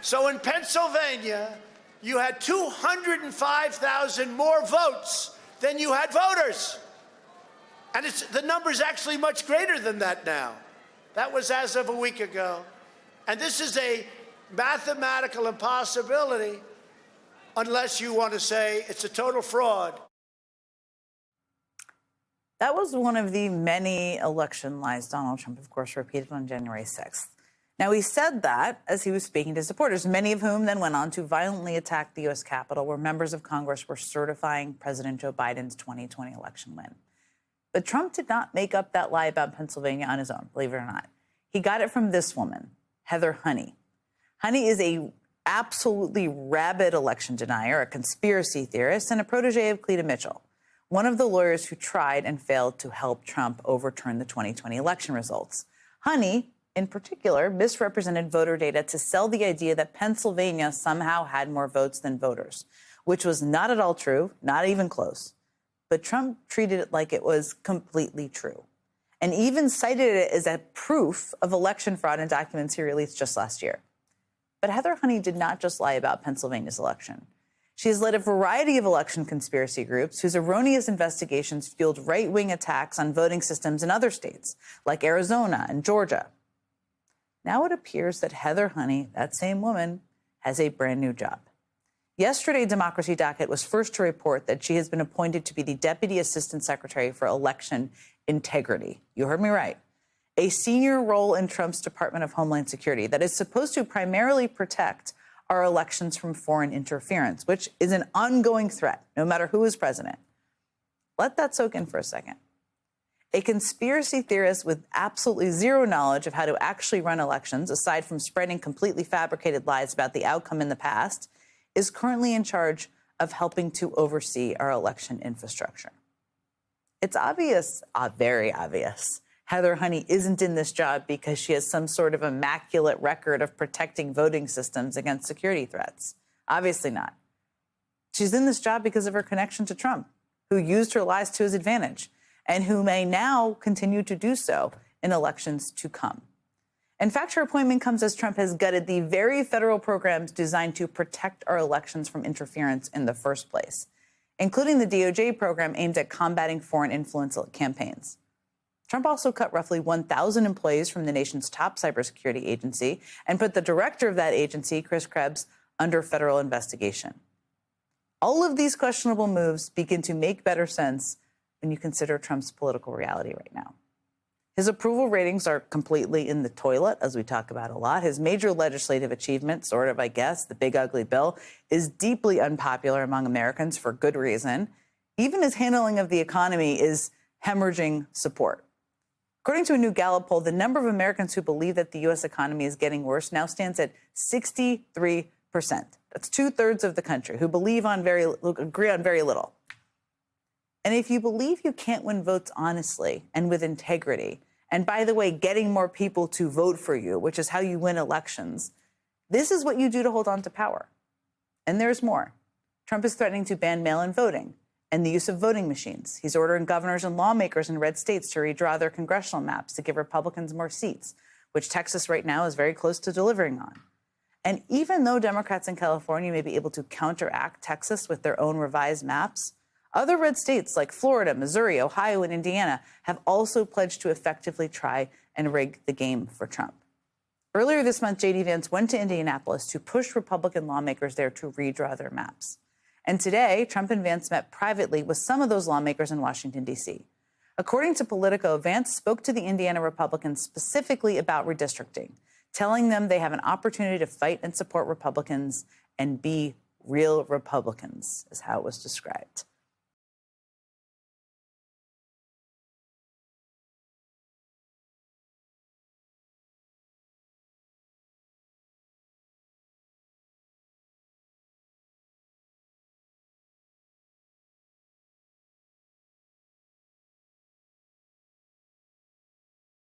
So in Pennsylvania, you had 205,000 more votes than you had voters. And the number's actually much greater than that now. That was as of a week ago. And this is a mathematical impossibility unless you want to say it's a total fraud. That was one of the many election lies Donald Trump, of course, repeated on January 6th. Now, he said that as he was speaking to supporters, many of whom then went on to violently attack the U.S. Capitol, where members of Congress were certifying President Joe Biden's 2020 election win. But Trump did not make up that lie about Pennsylvania on his own, believe it or not. He got it from this woman, Heather Honey. Honey is a absolutely rabid election denier, a conspiracy theorist, and a protege of Cleta Mitchell, one of the lawyers who tried and failed to help Trump overturn the 2020 election results. Honey, in particular, misrepresented voter data to sell the idea that Pennsylvania somehow had more votes than voters, which was not at all true, not even close. But Trump treated it like it was completely true, and even cited it as a proof of election fraud in documents he released just last year. But Heather Honey did not just lie about Pennsylvania's election. She has led a variety of election conspiracy groups whose erroneous investigations fueled right-wing attacks on voting systems in other states, like Arizona and Georgia. Now it appears that Heather Honey, that same woman, has a brand new job. Yesterday, Democracy Docket was first to report that she has been appointed to be the Deputy Assistant Secretary for Election Integrity. You heard me right. A senior role in Trump's Department of Homeland Security that is supposed to primarily protect our elections from foreign interference, which is an ongoing threat, no matter who is president. Let that soak in for a second. A conspiracy theorist with absolutely zero knowledge of how to actually run elections, aside from spreading completely fabricated lies about the outcome in the past, is currently in charge of helping to oversee our election infrastructure. It's obvious, very obvious, Heather Honey isn't in this job because she has some sort of immaculate record of protecting voting systems against security threats. Obviously not. She's in this job because of her connection to Trump, who used her lies to his advantage, and who may now continue to do so in elections to come. In fact, her appointment comes as Trump has gutted the very federal programs designed to protect our elections from interference in the first place, including the DOJ program aimed at combating foreign influence campaigns. Trump also cut roughly 1,000 employees from the nation's top cybersecurity agency and put the director of that agency, Chris Krebs, under federal investigation. All of these questionable moves begin to make better sense when you consider Trump's political reality right now. His approval ratings are completely in the toilet, as we talk about a lot. His major legislative achievement, sort of, I guess, the big ugly bill, is deeply unpopular among Americans for good reason. Even his handling of the economy is hemorrhaging support. According to a new Gallup poll, the number of Americans who believe that the U.S. economy is getting worse now stands at 63%. That's two-thirds of the country who agree on very little. And if you believe you can't win votes honestly and with integrity, and by the way, getting more people to vote for you, which is how you win elections, this is what you do to hold on to power. And there's more. Trump is threatening to ban mail-in voting and the use of voting machines. He's ordering governors and lawmakers in red states to redraw their congressional maps to give Republicans more seats, which Texas right now is very close to delivering on. And even though Democrats in California may be able to counteract Texas with their own revised maps, other red states like Florida, Missouri, Ohio, and Indiana have also pledged to effectively try and rig the game for Trump. Earlier this month, J.D. Vance went to Indianapolis to push Republican lawmakers there to redraw their maps. And today, Trump and Vance met privately with some of those lawmakers in Washington, D.C. According to Politico, Vance spoke to the Indiana Republicans specifically about redistricting, telling them they have an opportunity to fight and support Republicans and be real Republicans, is how it was described.